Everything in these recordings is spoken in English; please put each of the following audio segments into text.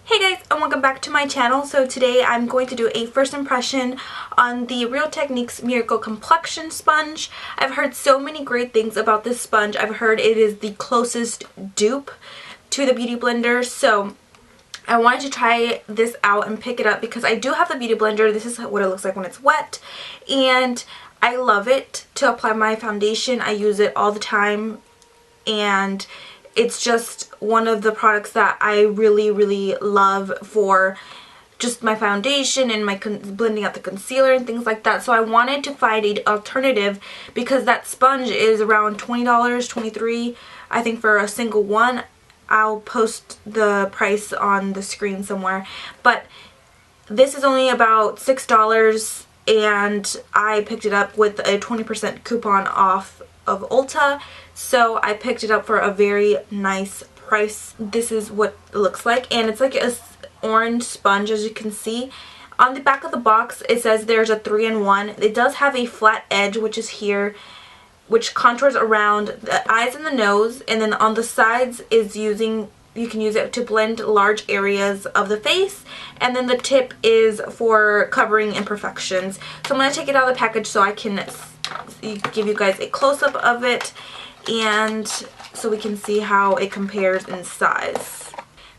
Hey guys, and welcome back to my channel. So today I'm going to do a first impression on the Real Techniques Miracle Complexion Sponge. I've heard so many great things about this sponge. I've heard it is the closest dupe to the Beauty Blender, so I wanted to try this out and pick it up because I do have the Beauty Blender. This is what it looks like when it's wet, and I love it to apply my foundation. I use it all the time, and it's just one of the products that I really love for just my foundation and my blending out the concealer and things like that. So I wanted to find an alternative because that sponge is around $20, $23, I think, for a single one. I'll post the price on the screen somewhere, but this is only about $6, and I picked it up with a 20% coupon off of Ulta, so I picked it up for a very nice price. This is what it looks like, and it's like a orange sponge, as you can see. On the back of the box it says there's a 3-in-1. It does have a flat edge, which is here, which contours around the eyes and the nose, and then on the sides is you can use it to blend large areas of the face, and then the tip is for covering imperfections. So I'm going to take it out of the package so I can give you guys a close-up of it, and so we can see how it compares in size.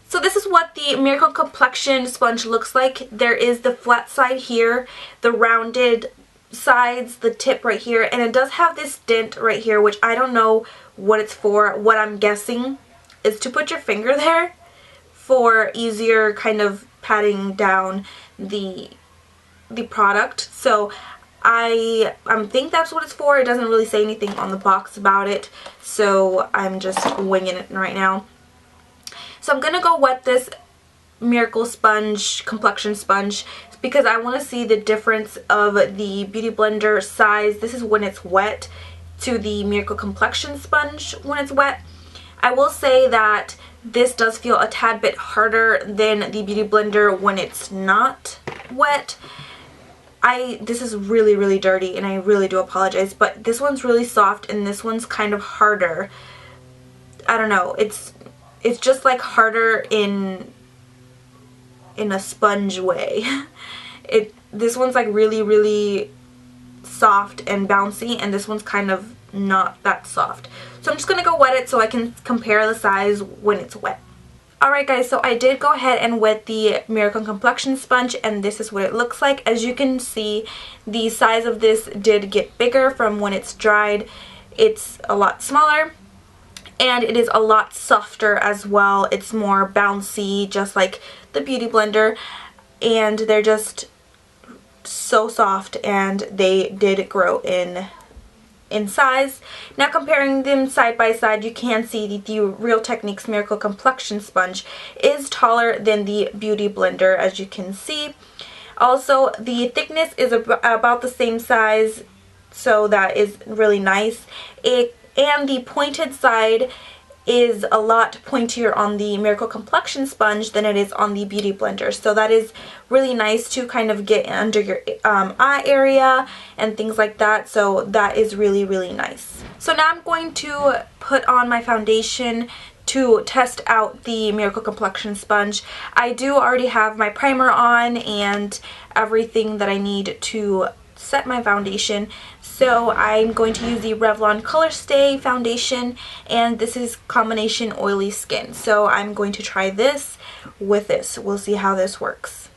So this is what the Miracle Complexion sponge looks like. There is the flat side here, the rounded sides, the tip right here, and it does have this dent right here, which I don't know what it's for. What I'm guessing is to put your finger there for easier kind of patting down the product. So I think that's what it's for. It doesn't really say anything on the box about it, so I'm just winging it right now. So I'm gonna go wet this Miracle Sponge, Complexion Sponge, because I want to see the difference of the Beauty Blender size. This is when it's wet to the Miracle Complexion Sponge when it's wet. I will say that this does feel a tad bit harder than the Beauty Blender when it's not wet. This is really dirty, and I really do apologize, but this one's really soft and this one's kind of harder. I don't know, it's just like harder in a sponge way. This one's like really soft and bouncy, and this one's kind of not that soft. So I'm just gonna go wet it so I can compare the size when it's wet. Alright guys, so I did go ahead and wet the Miracle Complexion Sponge, and this is what it looks like. As you can see, the size of this did get bigger from when it's dried. It's a lot smaller, and it is a lot softer as well. It's more bouncy, just like the Beauty Blender, and they're just so soft, and they did grow in size. Now comparing them side by side, you can see that the Real Techniques Miracle Complexion Sponge is taller than the Beauty Blender, as you can see. Also, the thickness is about the same size, so that is really nice. And the pointed side is a lot pointier on the Miracle Complexion Sponge than it is on the Beauty Blender. So that is really nice to kind of get under your eye area and things like that. So that is really nice. So now I'm going to put on my foundation to test out the Miracle Complexion Sponge. I do already have my primer on and everything that I need to set my foundation. So I'm going to use the Revlon Color Stay foundation, and this is combination oily skin. So I'm going to try this with this. We'll see how this works.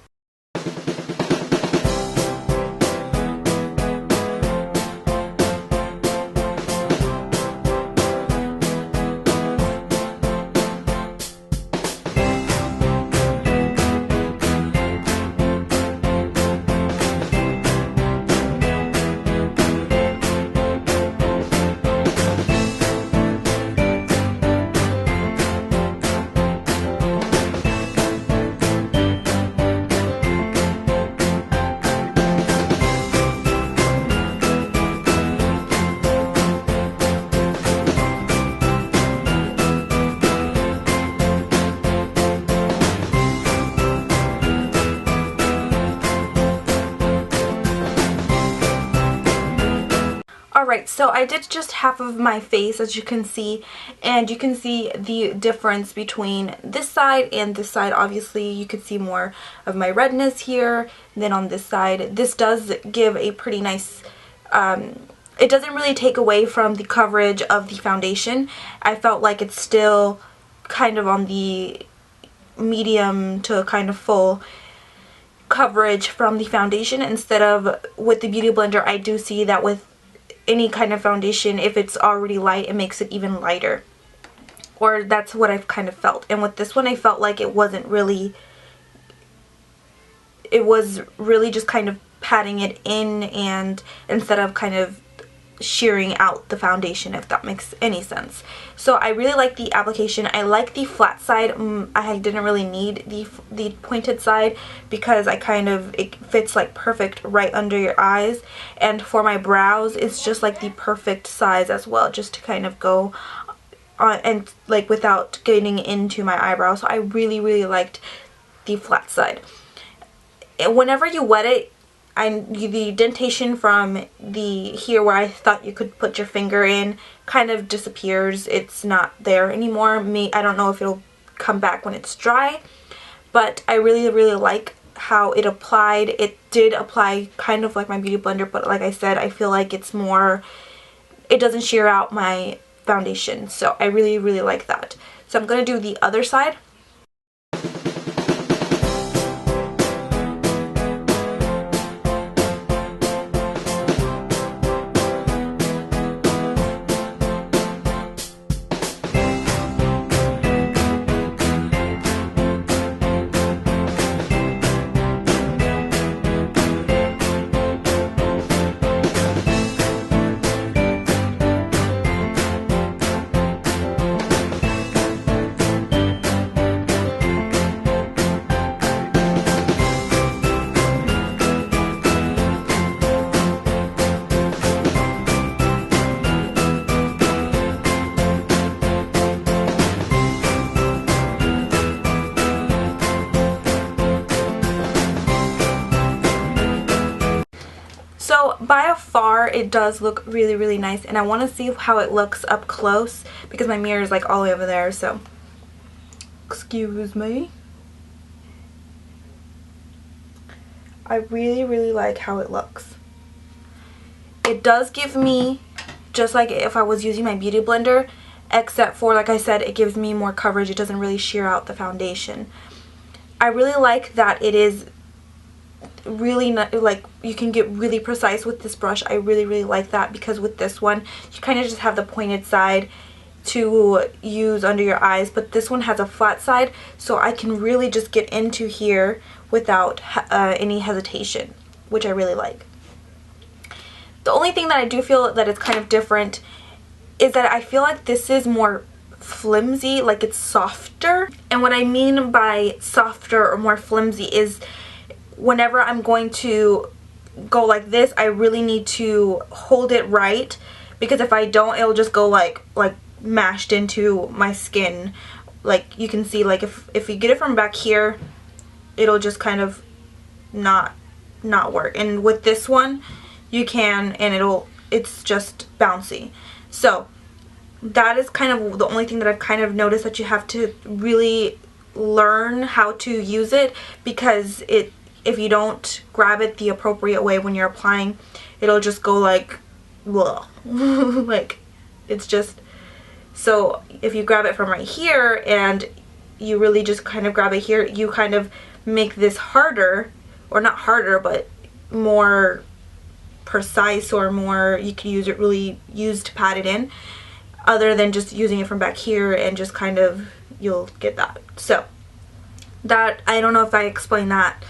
Alright, so I did just half of my face, as you can see, and you can see the difference between this side and this side. Obviously, you could see more of my redness here than on this side. This does give a pretty nice, it doesn't really take away from the coverage of the foundation. I felt like it's still kind of on the medium to kind of full coverage from the foundation, instead of with the Beauty Blender. I do see that with any kind of foundation, if it's already light, it makes it even lighter, or that's what I've kind of felt. And with this one, I felt like it wasn't really, it was really just kind of patting it in, and instead of kind of shearing out the foundation, if that makes any sense. So I really like the application. I like the flat side. I didn't really need the pointed side because it fits like perfect right under your eyes, and for my brows it's just like the perfect size as well, just to kind of go on and like without getting into my eyebrows. So I really liked the flat side. And whenever you wet it, the dentation from here where I thought you could put your finger in kind of disappears. It's not there anymore. I don't know if it'll come back when it's dry, but I really like how it applied. It did apply kind of like my Beauty Blender, but like I said, I feel like it's more, it doesn't shear out my foundation. So I really like that. So I'm going to do the other side. So by far it does look really nice, and I want to see how it looks up close because my mirror is like all the way over there, so excuse me. I really like how it looks. It does give me, just like if I was using my Beauty Blender, except for, like I said, it gives me more coverage. It doesn't really shear out the foundation. I really like that it is really like you can get really precise with this brush. I really like that, because with this one you kind of just have the pointed side to use under your eyes, but this one has a flat side, so I can really just get into here without any hesitation, which I really like. The only thing that I do feel that it's kind of different is that I feel like this is more flimsy, like it's softer. And what I mean by softer or more flimsy is whenever I'm going to go like this, I really need to hold it right, because if I don't, it'll just go like mashed into my skin. Like you can see, like if you get it from back here, it'll just kind of not work. And with this one, you can, and it's just bouncy. So that is kind of the only thing that I've kind of noticed, that you have to really learn how to use it, because if you don't grab it the appropriate way when you're applying, it'll just go like, blah. Like, it's just, so if you grab it from right here and you really just kind of grab it here, you kind of make this harder, or not harder, but more precise, or more, you can really use to pat it in, other than just using it from back here and just kind of, you'll get that. So that, I don't know if I explained that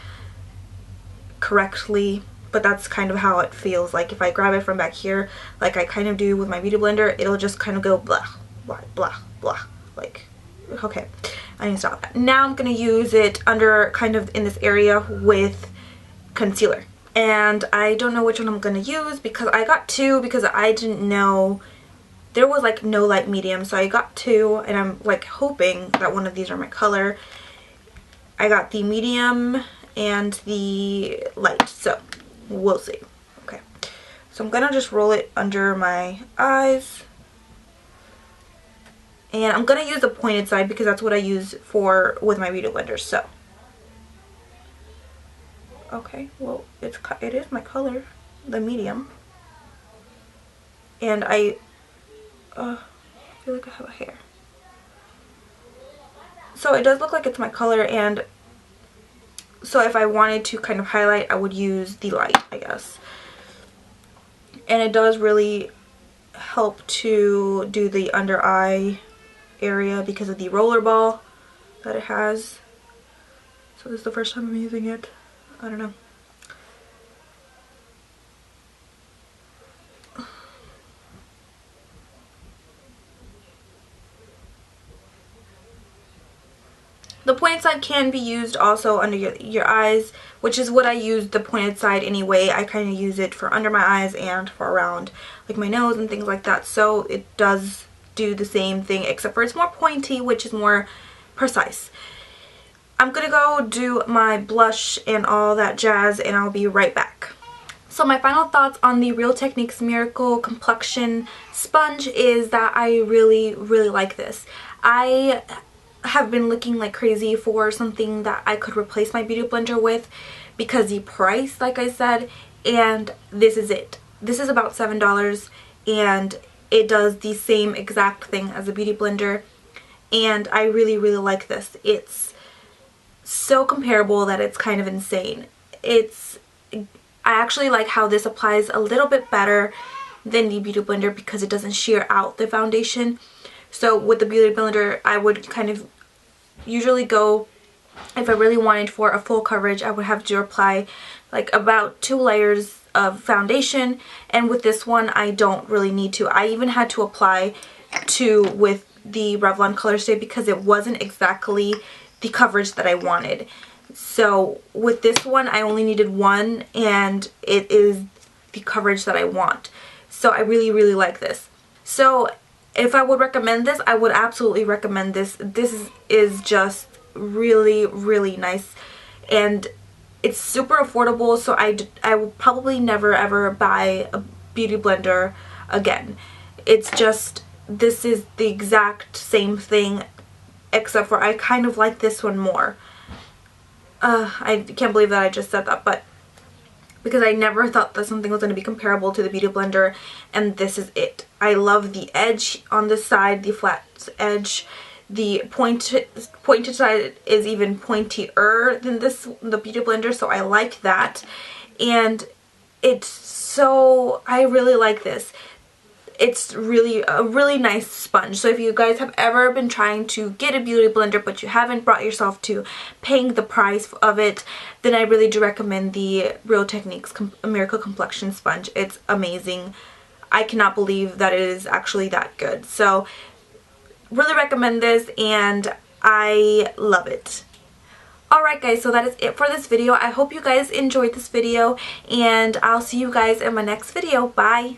correctly, but that's kind of how it feels. Like if I grab it from back here, like I kind of do with my Beauty Blender, it'll just kind of go blah blah. Like, okay, I need to stop that. Now I'm going to use it under, kind of in this area, with concealer. And I don't know which one I'm going to use, because I got two, because I didn't know there was like no light medium, so I got two, and I'm like hoping that one of these are my color. I got the medium and the light, so we'll see. Okay, So I'm gonna just roll it under my eyes. And I'm gonna use the pointed side because that's what I use with my beauty blender. So, okay, well it is my color, the medium, and I feel like I have a hair. So it does look like it's my color, and so if I wanted to kind of highlight, I would use the light, I guess. And it does really help to do the under eye area because of the roller ball that it has. So this is the first time I'm using it. I don't know. The pointed side can be used also under your eyes, which is what I use the pointed side anyway. I kind of use it for under my eyes and for around like my nose and things like that. So it does do the same thing, except for it's more pointy, which is more precise. I'm gonna go do my blush and all that jazz, and I'll be right back. So my final thoughts on the Real Techniques Miracle Complexion Sponge is that I really, really like this. I have been looking like crazy for something that I could replace my beauty blender with because the price, like I said, and this is it. This is about $7 and it does the same exact thing as a beauty blender, and I really, really like this. It's so comparable that it's kind of insane. I actually like how this applies a little bit better than the beauty blender because it doesn't shear out the foundation. So with the beauty blender, I would kind of usually go, if I really wanted for a full coverage, I would have to apply like about 2 layers of foundation, and with this one I don't really need to. I even had to apply 2 with the Revlon Color Stay because it wasn't exactly the coverage that I wanted. So with this one I only needed 1, and it is the coverage that I want. So I really, really like this. So if I would recommend this, I would absolutely recommend this. This is just really, really nice, and it's super affordable, so I will probably never ever buy a beauty blender again. It's just, this is the exact same thing, except for I kind of like this one more. I can't believe that I just said that, but because I never thought that something was going to be comparable to the beauty blender, and this is it. I love the edge on this side, the flat edge. The pointed side is even pointier than the beauty blender, so I like that. And I really like this. It's really a really nice sponge. So if you guys have ever been trying to get a beauty blender but you haven't brought yourself to paying the price of it, then I really do recommend the Real Techniques Miracle Complexion Sponge. It's amazing. I cannot believe that it is actually that good. So really recommend this, and I love it. Alright guys, so that is it for this video. I hope you guys enjoyed this video, and I'll see you guys in my next video. Bye!